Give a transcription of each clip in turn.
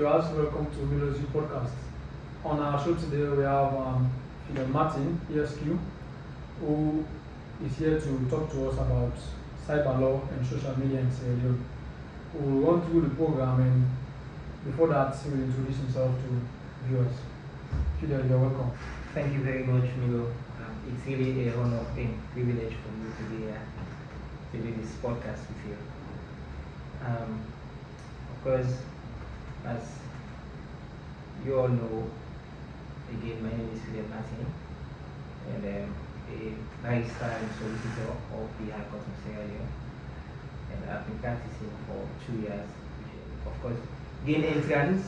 viewers, welcome to Milo's podcast. On our show today, we have Martin, ESQ, who is here to talk to us about cyber law and social media in Sierra Leone. We will run through the program, and before that, he will introduce himself to viewers. Fidel, you're welcome. Thank you very much, Milo. It's really a honor and privilege for me to be here to do this podcast with you. Of course, as you all know, again, my name is Fidel Martin, and a barrister and solicitor of the High Court of Sierra Leone, and I've been practicing for 2 years. Of course, gained entrance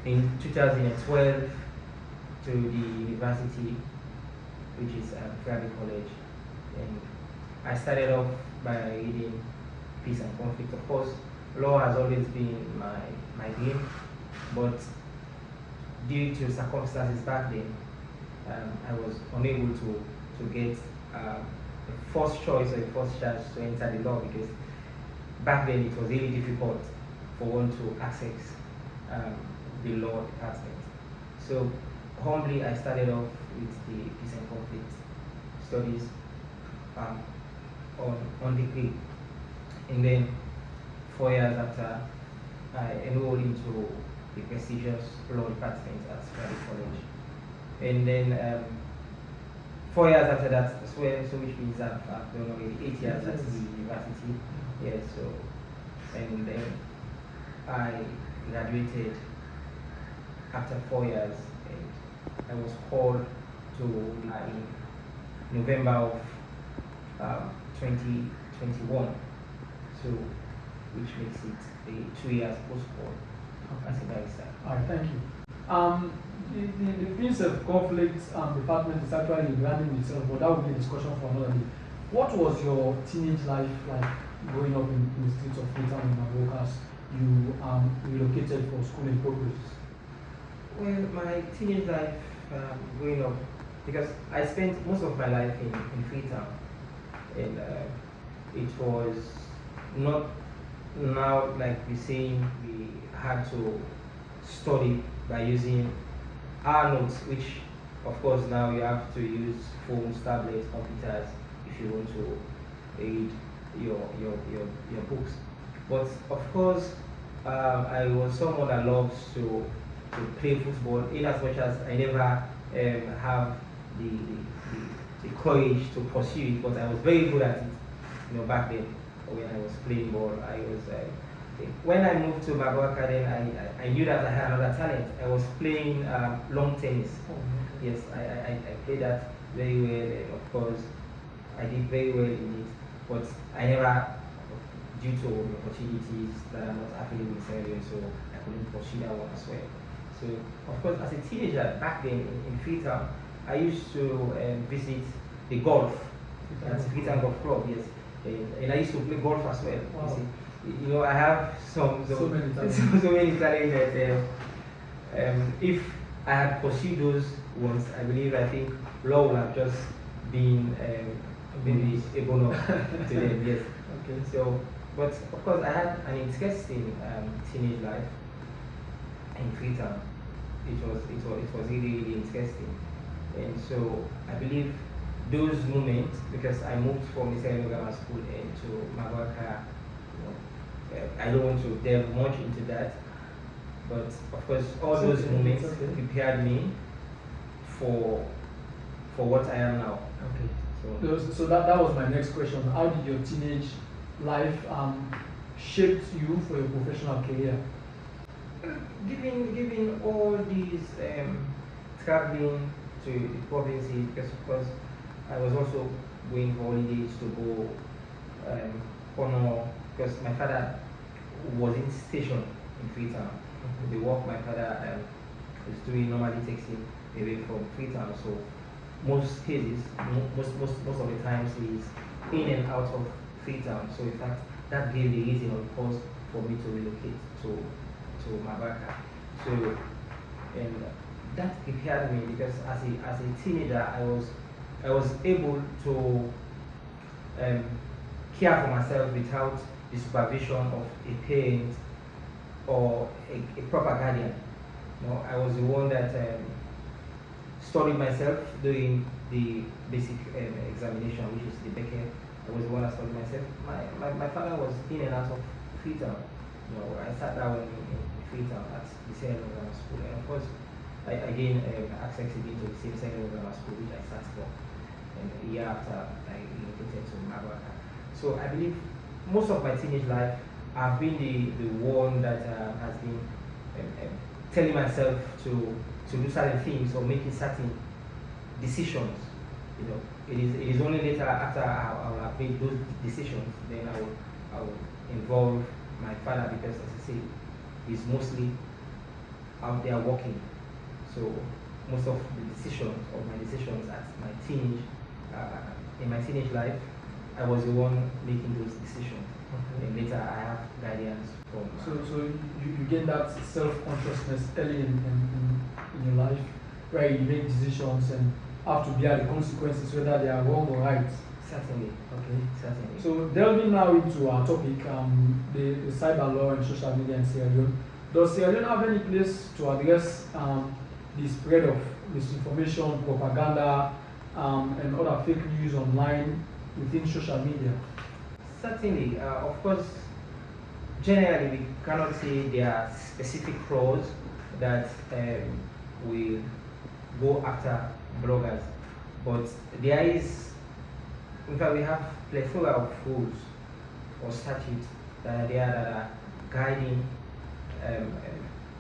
in 2012 to the university, which is private college, and I started off by reading Peace and Conflict. Of course, law has always been my dream, but due to circumstances back then, I was unable to get a first choice or a first chance to enter the law, because back then it was really difficult for one to access the law department. So humbly, I started off with the Peace and Conflict studies on degree, and then 4 years after, I enrolled into the prestigious law department at private college, and then 4 years after that, so which means I've done already 8 years at the university. Yeah, so, and then I graduated after 4 years, and I was called to in November of 2021, so which makes it a 2 years post-call as a barrister. All right, thank you. The Peace and Conflict department is actually branding itself, but that will be a discussion for another day. What was your teenage life like growing up in the streets of Freetown in Magoka? You relocated for school in progress. Well, my teenage life growing up, because I spent most of my life in Freetown, and it was not now like we're saying we had to study by using our notes, which of course now you have to use phones, tablets, computers if you want to read your books. But of course, I was someone that loves to play football, in as much as I never have the courage to pursue it, but I was very good at it. Back then when I was playing ball, I was. When I moved to Magoaka, then I knew that I had another talent. I was playing lawn tennis. Yes, I played that very well, and of course, I did very well in it. But I never, due to opportunities that are not available in Sierra Leone, so I couldn't pursue that one as well. So, of course, as a teenager back then in Freetown, I used to visit the golf. That's Freetown Golf Club, yes. And I used to play golf as well. Wow. You see, I have so many talents that if I had pursued those ones, I think law would have just been maybe a bonus to them. Yes. Okay. So, but of course, I had an interesting teenage life in Freetown. It was really interesting, and so I believe those moments, because I moved from the Sierra Leone Grammar School into Magoaka, I don't want to delve much into that, but of course all those moments prepared me for what I am now. Okay. So that was my next question. How did your teenage life shape you for your professional career? Given all these traveling to the provinces, because of course I was also going for holidays to go honor, because my father wasn't stationed in Freetown. The work my father is doing normally takes him away from Freetown, so most cases, most of the times he's in and out of Freetown. So in fact, that gave the reason, of course, for me to relocate to Magoaka. So, and that prepared me, because as a teenager, I was able to care for myself without the supervision of a parent or a proper guardian. I was the one that studied myself during the basic examination, which is the Becker. I was the one that studied myself. My father was in and out of Freetown. I sat down in Freetown at the St. Grammar School, and of course, I gained access again to the same St. Grammar School, which I sat for. And a year after, I relocated to Milo. So I believe most of my teenage life, I've been the one that has been telling myself to do certain things or making certain decisions. It is only later after I will have made those decisions, then I will involve my father, because as I say, he's mostly out there working. So most of the decisions or my decisions at my in my teenage life, I was the one making those decisions. And later I have guidance from. So you gain that self-consciousness early in your life, where you make decisions and have to bear the consequences, whether they are wrong or right. Certainly. Okay. Certainly. So delving now into our topic, the cyber law and social media in Sierra Leone. Does Sierra Leone have any place to address the spread of misinformation, propaganda, and other fake news online within social media? Certainly. Of course, generally we cannot say there are specific laws that will go after bloggers, but there is, in fact, we have plethora of rules or statutes that are there that are guiding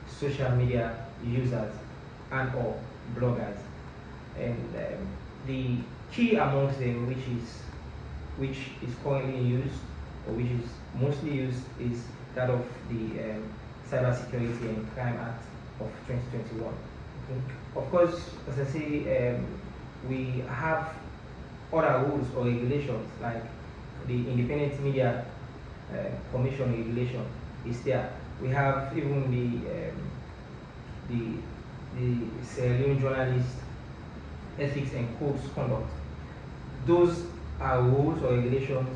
social media users and or bloggers, and the key amongst them, which is currently used or which is mostly used, is that of the Cybersecurity and Crime Act of 2021. Okay. Of course, as I say, we have other rules or regulations, like the Independent Media Commission regulation is there. We have even the Sierra Leone Journalist Ethics and Codes Conduct. Those are rules or regulations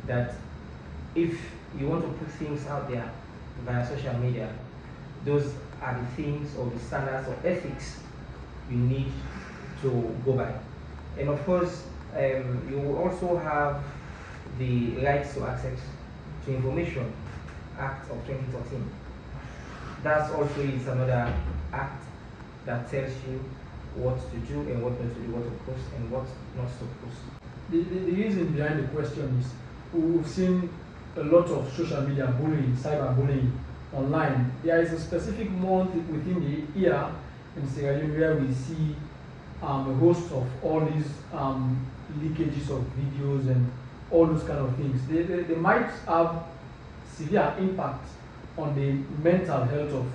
that, if you want to put things out there via social media, those are the things or the standards or ethics you need to go by. And of course, you will also have the Rights to Access to Information Act of 2013. That also is another act that tells you what to do and what not to do, what to post and what not to post. The reason behind the question is we've seen a lot of social media bullying, cyberbullying online. There is a specific month within the year in Sierra Leone where we see a host of all these leakages of videos and all those kind of things. They might have severe impact on the mental health of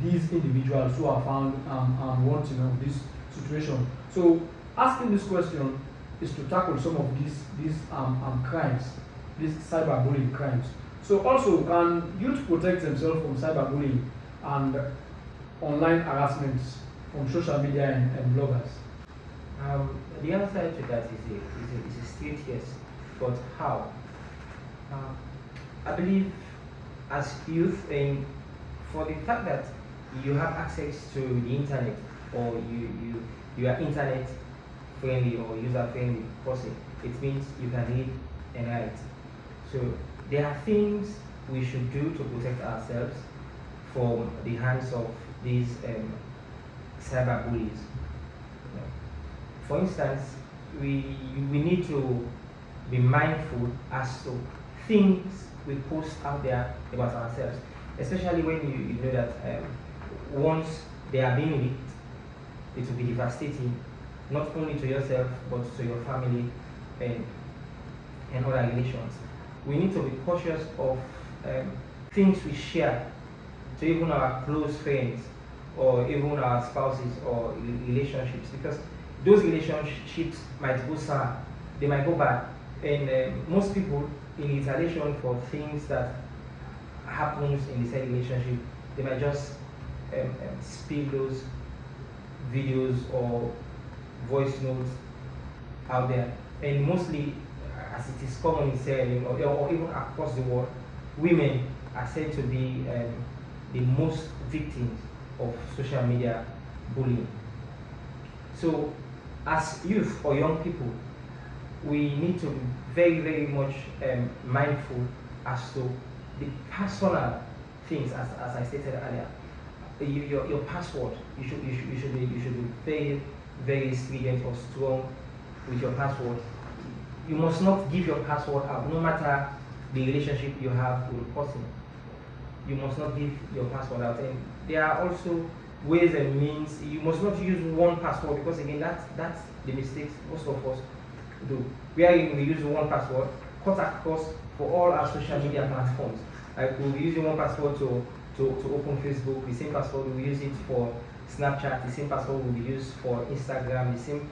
these individuals who are found wanting of this situation. So asking this question is to tackle some of these crimes, these cyberbullying crimes. So also, can youth protect themselves from cyberbullying and online harassments from social media and bloggers? The answer to that is a straight yes, but how? I believe as youth, and for the fact that you have access to the internet, or you are internet friendly or user friendly person, it means you can read and write. So there are things we should do to protect ourselves from the hands of these cyber bullies. For instance, we need to be mindful as to things we post out there about ourselves, especially when you know that once they are being leaked, it will be devastating, not only to yourself but to your family and other relations. We need to be cautious of things we share to even our close friends or even our spouses or relationships, because those relationships might go sour, they might go bad, and most people, in retaliation for things that happens in the same relationship, they might just spill those videos or voice notes out there. And mostly, as it is common in Sierra Leone or even across the world, women are said to be the most victims of social media bullying. So, as youth or young people, we need to be very, very much mindful as to the personal things, as I stated earlier. Your password, you should be very, very stringent or strong with your password. You must not give your password out, no matter the relationship you have with the person. You must not give your password out. And there are also ways and means. You must not use one password, because again, that's the mistakes most of us do. Where we use one password, cut across for all our social media platforms. Like we'll be using one password to open Facebook, the same password we'll use it for Snapchat, the same password will be used for Instagram, the same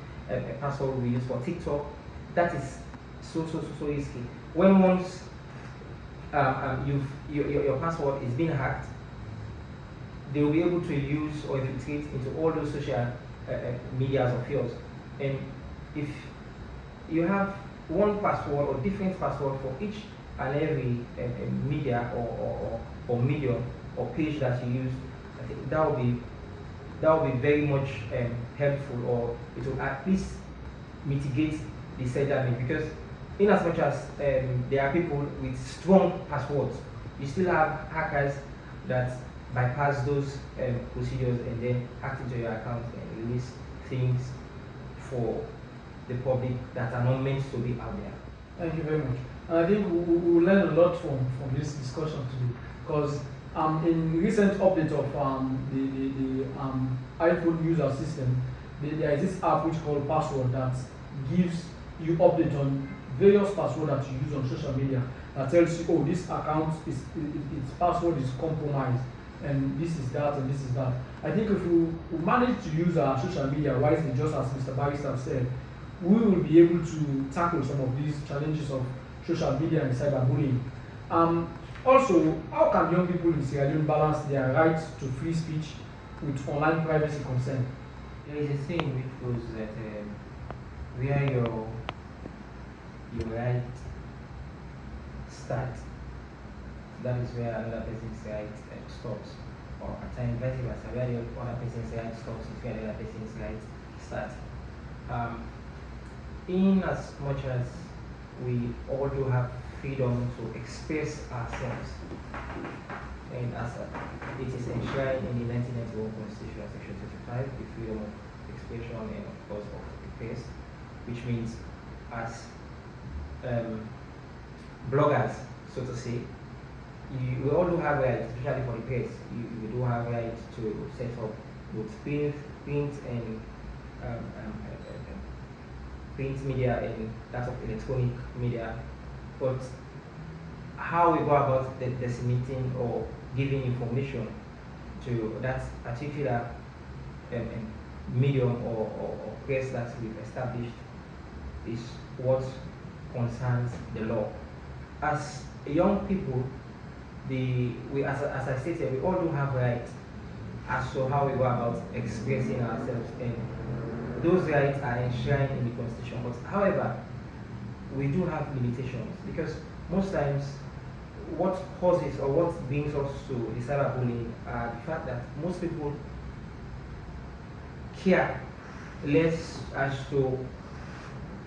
password will be used for TikTok. That is so risky. When once your password is being hacked, they will be able to use or infiltrate into all those social medias of yours. And if you have one password or different password for each and every media or medium or page that you use, I think that will be very much helpful, or it will at least mitigate the said damage. Because in as much as there are people with strong passwords, you still have hackers that bypass those procedures and then hack into your account and release things for the public that are not meant to be out there. Thank you very much. And I think we will learn a lot from this discussion today, because in recent update of the iPhone user system, there is this app which called Password that gives you update on various passwords that you use on social media, that tells you, oh, this account its password is compromised, and this is that, and this is that. I think if we manage to use our social media wisely, just as Mr. Barrister said, we will be able to tackle some of these challenges of social media and cyberbullying. Also, how can young people in Sierra Leone balance their right to free speech with online privacy concern? There is a saying which goes that where your right starts, that is where another person's right stops. Or at times vice versa, where the other person's right stops is where the other person's right starts. In as much as we all do have freedom to express ourselves, and as it is enshrined in the 1991 Constitution, Section 35, the freedom of expression and of course of the press, which means as bloggers, so to say, we all do have rights, especially for the press. You do have rights to set up both print and print media and that of electronic media. But how we go about disseminating or giving information to that particular medium or press that we've established is what concerns the law. As young people, as I stated, we all do have rights as to how we go about expressing ourselves, and those rights are enshrined in the Constitution. But however, we do have limitations, because most times what causes or what brings us to the cyberbullying are the fact that most people care less as to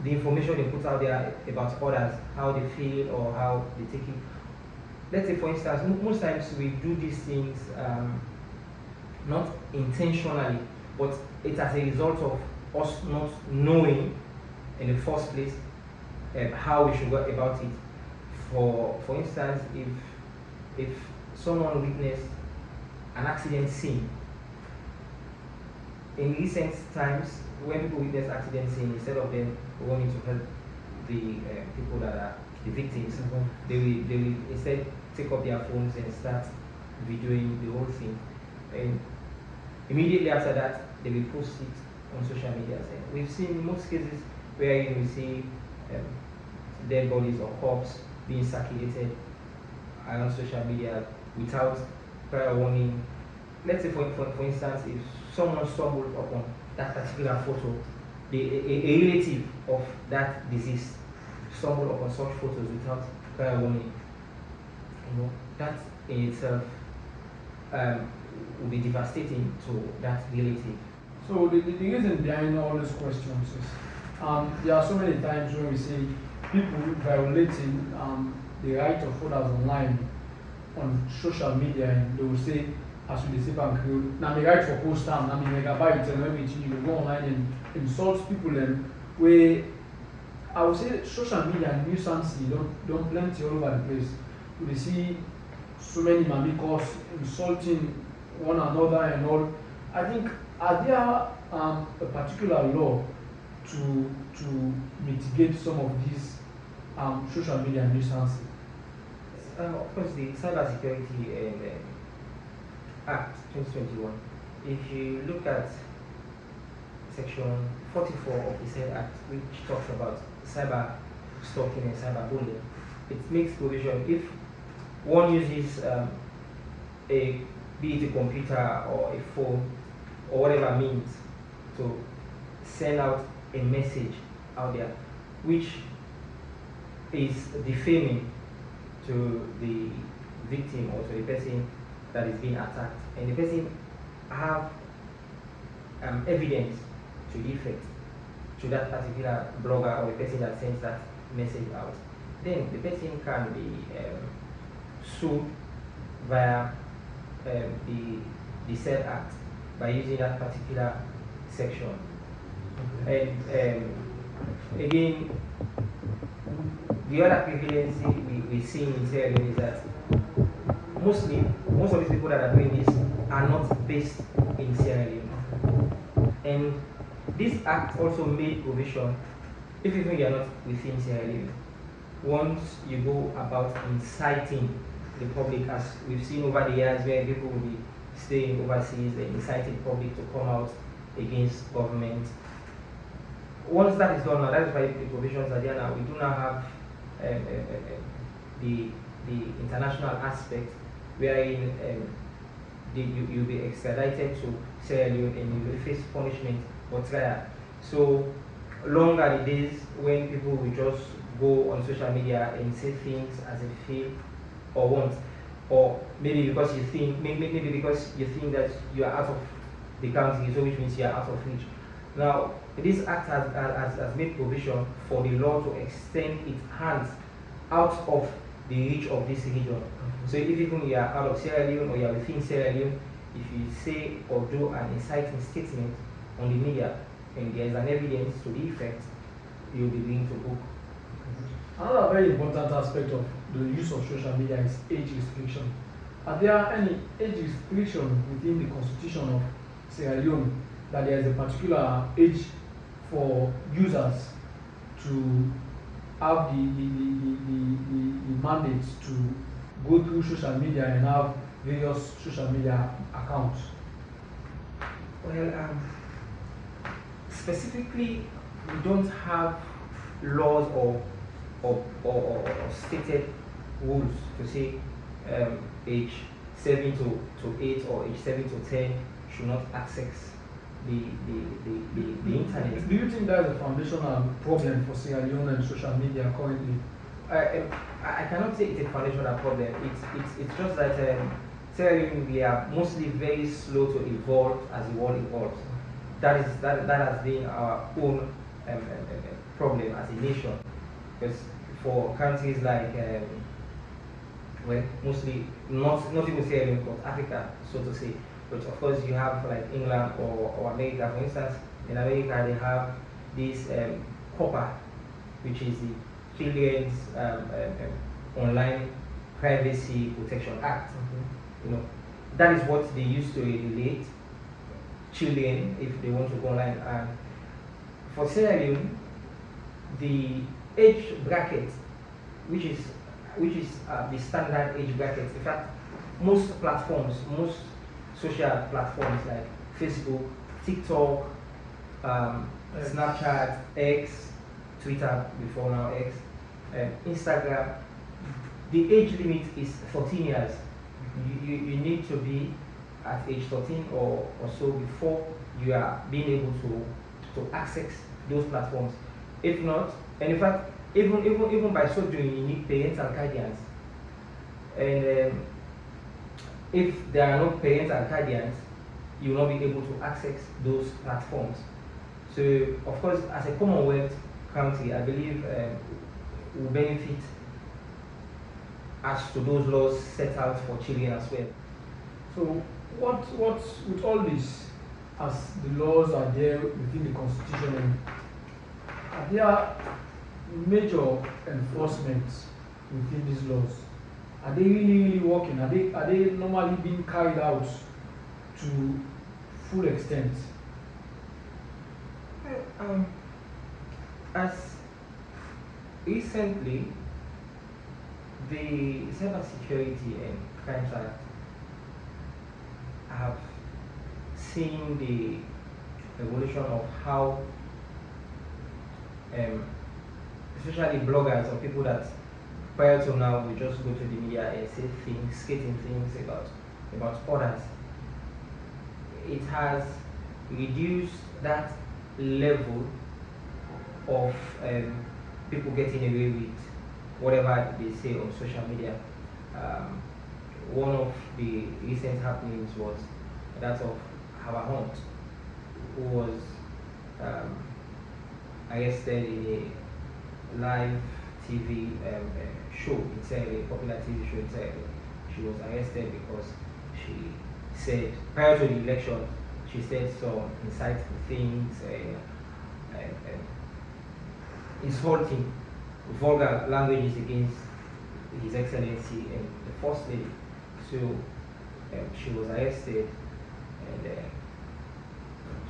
the information they put out there about others, how they feel or how they take it. Let's say, for instance, most times we do these things not intentionally, but it's as a result of us not knowing in the first place how we should go about it. For instance, if someone witnessed an accident scene, in recent times, when people witness accident scene, instead of them wanting to help the people that are the victims, they will instead take up their phones and start videoing the whole thing. And immediately after that, they will post it on social media. And we've seen in most cases where you will see dead bodies or corpses being circulated around social media without prior warning. Let's say, for instance, if someone stumbled upon that particular photo, a relative of that deceased stumbled upon such photos without prior warning, that in itself will be devastating to that relative. So the reason behind all these questions is there are so many times when we see people violating the right of others online on social media, and they will say, as we say, now me right for post time, now me megabyte and everything, you go online and insult people, and where I would say social media and nuisance don't plenty all over the place. We see so many mamikos insulting one another and all. I think, are there a particular law to mitigate some of these social media nuisances? Of course, the Cybersecurity Act 2021. If you look at Section 44 of the said Act, which talks about cyber stalking and cyberbullying, it makes provision if one uses be it a computer or a phone or whatever means to send out a message out there which is defaming to the victim or to the person that is being attacked, and the person have evidence to the effect to that particular blogger or the person that sends that message out, then the person can be sued via the said act by using that particular section. Okay. And again, the other prevalence we see in Sierra Leone is that most of these people that are doing this are not based in Sierra Leone. And this act also made provision, if even you are not within Sierra Leone, once you go about inciting the public, as we've seen over the years where people will be staying overseas and inciting the public to come out against government. Once that is done now, that is why the provisions are there now. We do not have the international aspect wherein you'll be extradited to Sierra Leone and you will face punishment or trial. So long are the days when people will just go on social media and say things as they feel or want, or maybe because you think that you are out of the country, so which means you are out of reach. Now, this act has made provision for the law to extend its hands out of the reach of this region. Mm-hmm. So if even you are out of Sierra Leone or you are within Sierra Leone, if you say or do an inciting statement on the media and there is an evidence to the effect, you will be going to book. Another very important aspect of the use of social media is age restriction. Are there any age restriction within the constitution of Sierra Leone that there is a particular age for users to have the mandate to go through social media and have various social media accounts? Well, specifically, we don't have laws or stated rules to say age 7 to 8 or age 7 to 10 should not access the internet. Do you think that is a foundational problem for Sierra Leone and social media currently? I cannot say it's a foundational problem. It's just that Sierra Leone, we are mostly very slow to evolve as the world evolves. That has been our own problem as a nation. Because for countries like well, mostly not even Sierra Leone, but Africa, so to say. But of course, you have like England or America, for instance. In America, they have this COPPA, which is the Children's Online Privacy Protection Act. Mm-hmm. You know, that is what they use to regulate children if they want to go online. And for Sierra Leone, the age bracket, which is the standard age bracket. In fact, most social platforms like Facebook, TikTok, Snapchat, X, Twitter before now X, Instagram, the age limit is 14 years. You need to be at age 13 or so before you are being able to access those platforms. If not, and in fact, even by so doing, you need parental guidance. And if there are no parents and guardians, you will not be able to access those platforms. So, of course, as a Commonwealth country, I believe will benefit as to those laws set out for children as well. So what with all this, as the laws are there within the constitution, and are there major enforcements within these laws? Are they really working? Are they normally being carried out to full extent? As recently, the Cybersecurity and Crimes Act have seen the evolution of how, especially bloggers or people that prior to now we just go to the media and say things, skating things about others. It has reduced that level of people getting away with whatever they say on social media. One of the recent happenings was that of Hava Hunt, who was arrested in a live TV show entirely, a popular TV show entirely. She was arrested because she said, prior to the election, she said some insightful things, insulting, vulgar languages against His Excellency and the First Lady. So she was arrested and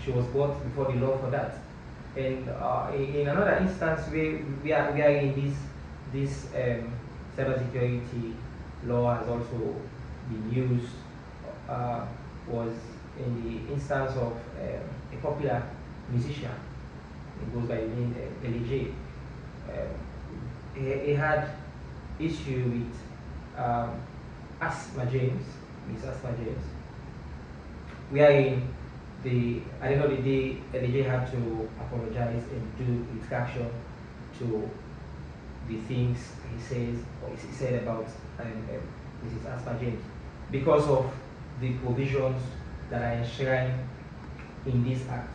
she was brought before the law for that. And in another instance where we are in this cybersecurity law has also been used was in the instance of a popular musician. It goes by the name LJ. He had issue with Asma James, Miss Asma James, wherein at the end of the day, LJ had to apologize and do retraction to the things he said about Mrs. Asma James because of the provisions that are enshrined in this act.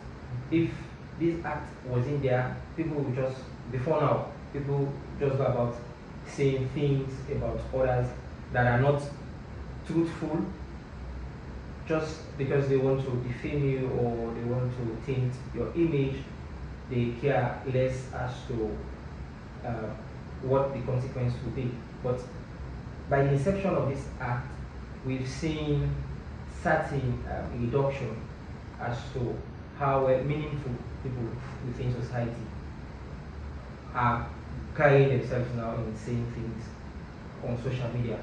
If this act was in there, people would just, before now, people just go about saying things about others that are not truthful just because they want to defame you or they want to taint your image. They care less as to what the consequence will be. But by the inception of this act, we've seen certain reduction as to how meaningful people within society are carrying themselves now in saying things on social media.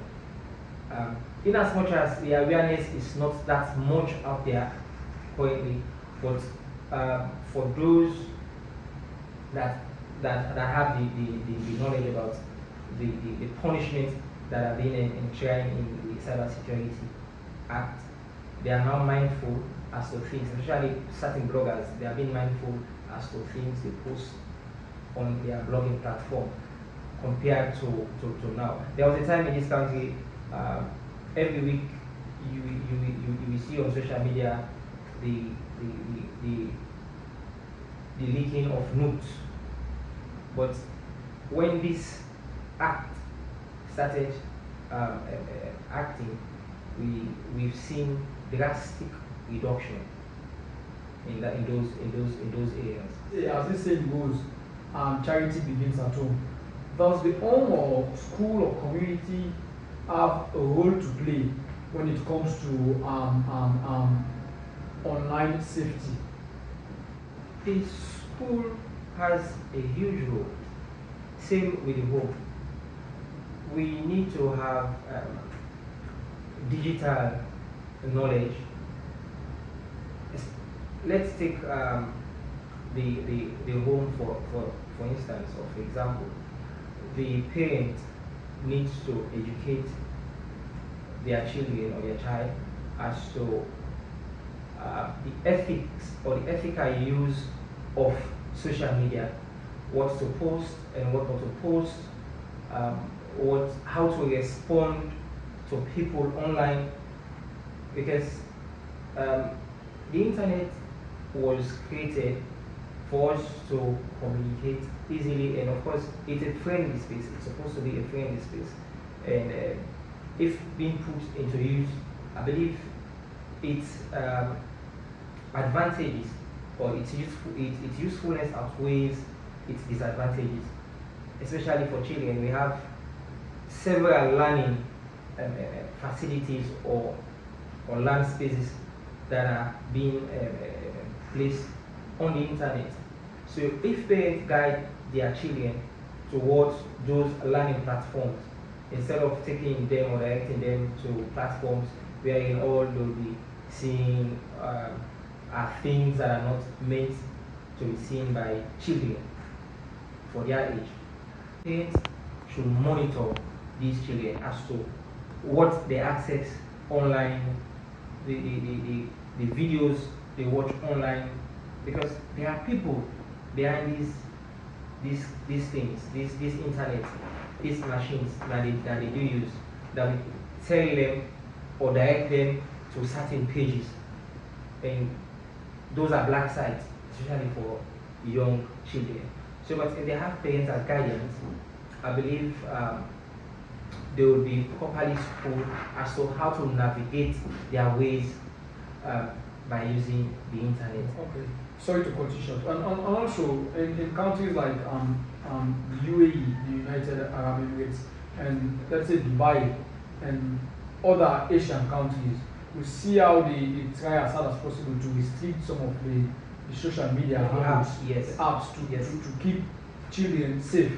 In as much as the awareness is not that much out there currently, but for those that have the knowledge about the punishment that are being enshrined in the Cybersecurity Act, they are now mindful as to things, especially certain bloggers, they are being mindful as to things they post on their blogging platform compared to now. There was a time in this country, every week you will see on social media the leaking of notes. But when this act started acting, we've seen drastic reduction in those areas. As this saying goes, charity begins at home. Does the home or school or community have a role to play when it comes to online safety? The school has a huge role. Same with the home. We need to have digital knowledge. Let's take the home for instance, or for example. The parent needs to educate their children or their child as to the ethics or the ethical use of social media, what to post and what not to post, how to respond to people online, because the internet was created for us to communicate easily, and of course it's a friendly space. It's supposed to be a friendly space, and if being put into use, I believe its advantages or its usefulness outweighs its disadvantages, especially for children. We have several learning facilities or learn spaces that are being placed on the internet. So if parents guide their children towards those learning platforms instead of taking them or directing them to platforms wherein all they'll be seeing are things that are not meant to be seen by children for their age, parents should monitor these children as to what they access online, the videos they watch online, because there are people behind these things, this internet, these machines that they do use, that will tell them or direct them to certain pages, and those are black sites, especially for young children. So, but if they have parents as guardians, I believe they will be properly schooled as to how to navigate their ways by using the internet. Okay, sorry to cut you short. And also in countries like the UAE, the United Arab Emirates, and let's say Dubai, and other Asian countries, we see how they try as hard as possible to restrict some of the social media apps, yes, apps to keep children safe.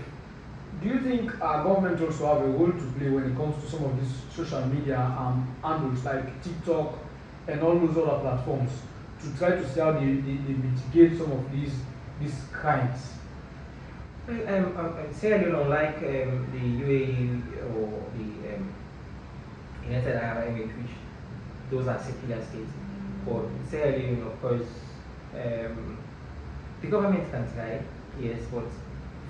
Do you think our government also have a role to play when it comes to some of these social media handles like TikTok and all those other platforms to try to see how they mitigate some of these crimes? Sierra Leone, unlike the UAE or the United Arab Emirates, which those are secular states, but Sierra Leone, of course, the government can try, yes, but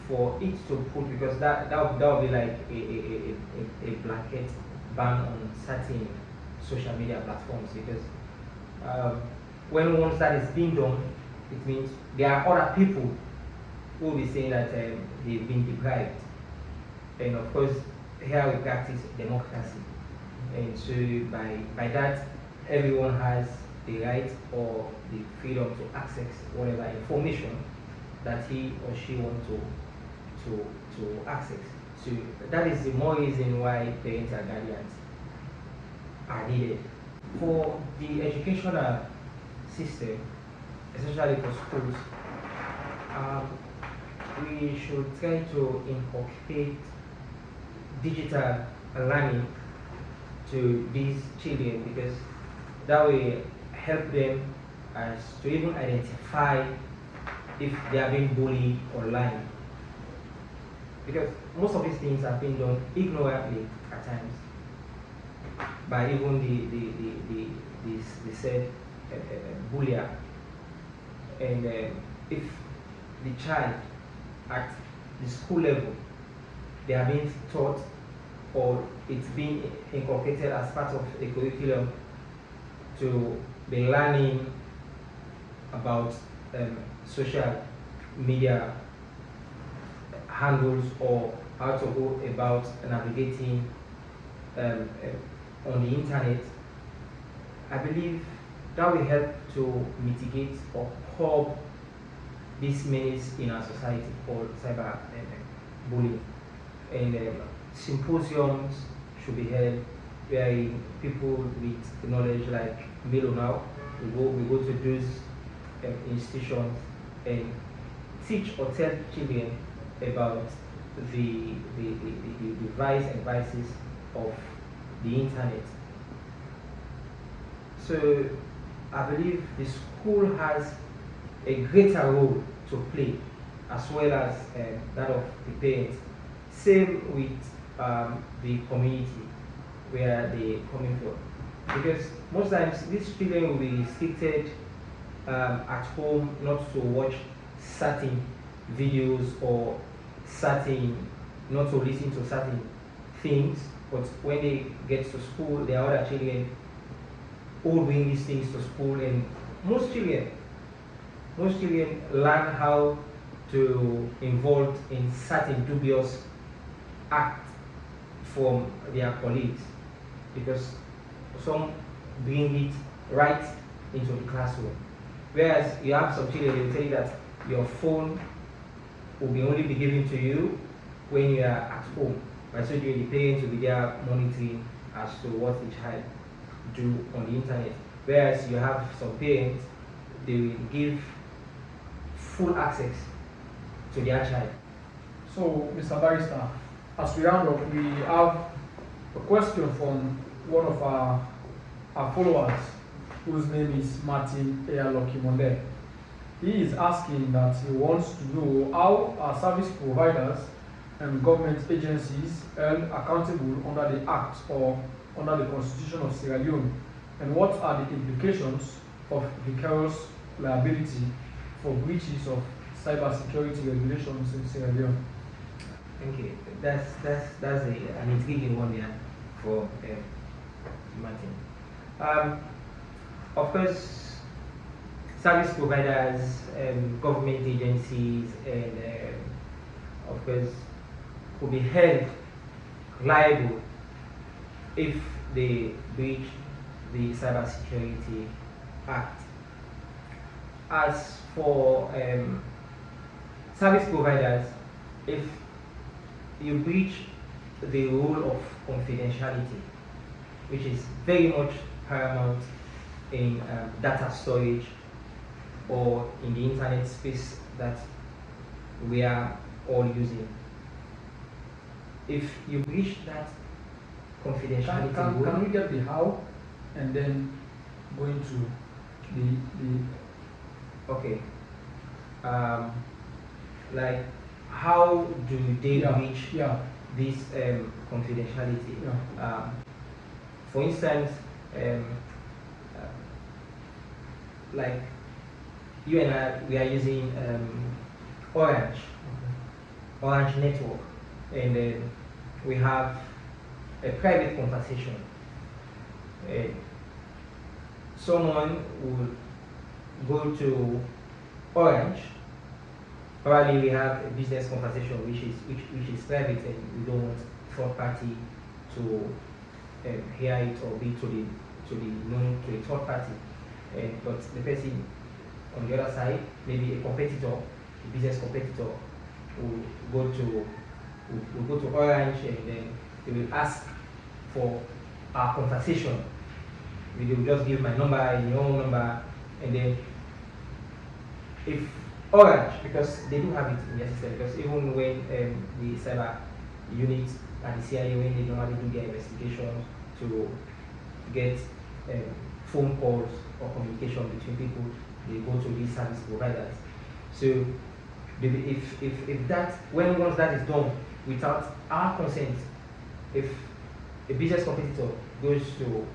for it to put, because that would be like a blanket ban on certain social media platforms, because when once that is being done, it means there are other people who will be saying that they've been deprived. And of course, here we practice democracy. And so by that, everyone has the right or the freedom to access whatever information that he or she wants to access. So that is the more reason why parental guardians are needed. For the educational system, especially for schools, we should try to inculcate digital learning to these children, because that will help them as to even identify if they are being bullied online. Because most of these things are being done ignorantly at times by even the said bullier. And if the child at the school level, they are being taught or it's being incorporated as part of a curriculum to be learning about social media handles or how to go about navigating on the internet, I believe that will help to mitigate or curb this menace in our society called cyber bullying. And symposiums should be held where people with knowledge like Milo now, we go to those institutions and teach or tell children about the vice and vices of the internet. So I believe the school has a greater role to play, as well as that of the parents. Same with the community where they're coming from, because most times these children will be restricted at home not to watch certain videos or not to listen to certain things, but when they get to school, there are other children all bring these things to school, and most children learn how to involve in certain dubious acts from their colleagues, because some bring it right into the classroom. Whereas you have some children, they will tell you that your phone will only be given to you when you are at home. Right? So the parents will be there monitoring as to what the child do on the internet. Whereas you have some parents, they will give full access to their child. So, Mr. Barrister, as we round up, we have a question from one of our followers, whose name is Martin Eyalokimonde. He is asking that he wants to know how are service providers and government agencies held accountable under the Act or under the Constitution of Sierra Leone, and what are the implications of vicarious liability for breaches of cybersecurity regulations in Sierra Leone? Thank you. That's an intriguing one there for Martin. Of course, service providers, government agencies, and of course, could be held liable if they breach the Cybersecurity Act. As for service providers, if you breach the rule of confidentiality, which is very much paramount in data storage or in the internet space that we are all using. If you breach that confidentiality rule, can we get the how and then go into the okay. Like, how do they breach this confidentiality? For instance, like you and I, we are using Orange network, and then we have a private conversation. Someone will go to Orange. Probably we have a business conversation which is private, and we don't want third party to hear it or be to the known to a third party. But the person on the other side, maybe a competitor, a business competitor, will go to Orange, and then they will ask for our conversation. They will just give my number and your own number, and then if Orange, because they do have it in their system, because even when the cyber units at the CIA, when they normally do their investigations to get phone calls or communication between people, they go to these service providers. So if that, once that is done without our consent, if a business competitor goes to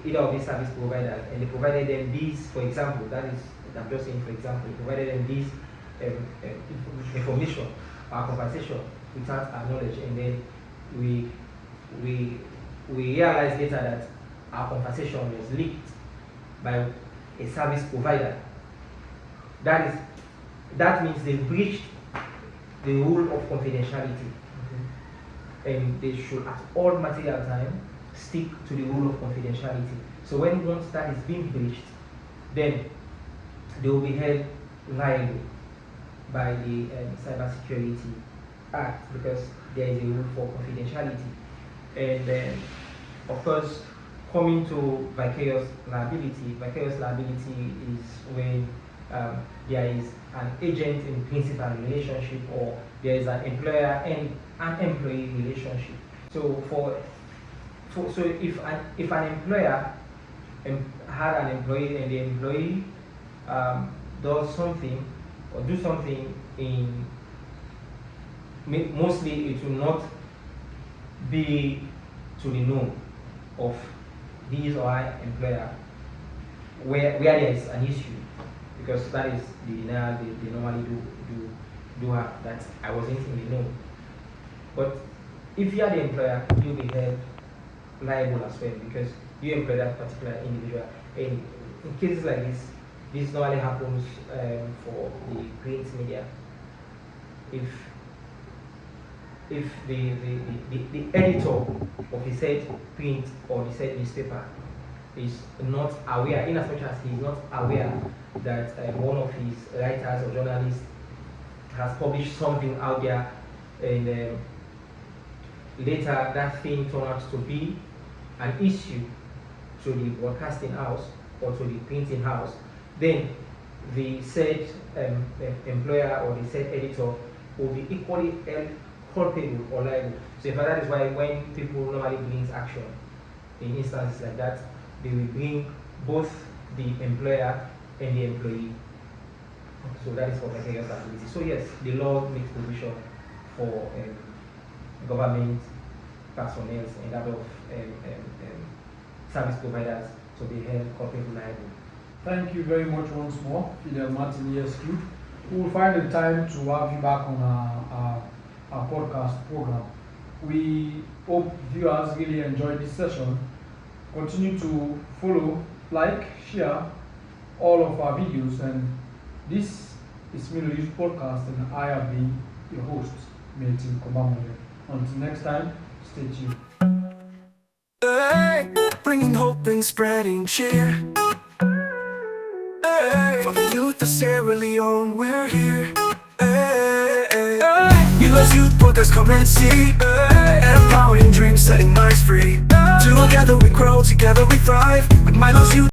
either of these service providers and they provided them these, for example, that is, I'm just saying for example, provided them these information, our conversation without our knowledge, and then we realize later that our conversation was leaked by a service provider. That means they breached the rule of confidentiality, and they should at all material time stick to the rule of confidentiality. So once that is being breached, then they will be held liable by the Cybersecurity Act, because there is a rule for confidentiality. And then, of course, coming to vicarious liability is when there is an agent in principal relationship, or there is an employer and an employee relationship. So if an employer had an employee, and the employee does something or do something in, mostly it will not be to the known of this or that employer, where there is an issue, because that is the denial they normally do have, that I wasn't in the know. But if you are the employer, you'll be held liable as well, because you employ that particular individual. And in cases like this normally happens for the print media. If the editor of the said print or the said newspaper is not aware, in as much as he is not aware that one of his writers or journalists has published something out there, and later that thing turned out to be an issue to the broadcasting house or to the printing house, then the said employer or the said editor will be equally held culpable or liable. So that is why when people normally bring action in instances like that, they will bring both the employer and the employee. So that is for vicarious liability. So yes, the law makes provision for government personnel and that of service providers to be held culpable liable. Thank you very much once more, Fidel Martin, ESQ. We will find the time to have you back on our podcast program. We hope viewers really enjoyed this session. Continue to follow, like, share all of our videos, and this is Milo Youth Podcast, and I have been your host, Milton Kobamole. Until next time, stay tuned. Hey, bringing hope and spreading cheer. Hey, for the youth of Sierra Leone, we're here. Hey, Milo's Youth Podcast, come and see. Empowering dreams, setting minds free. Together we grow, together we thrive. With Milo's Youth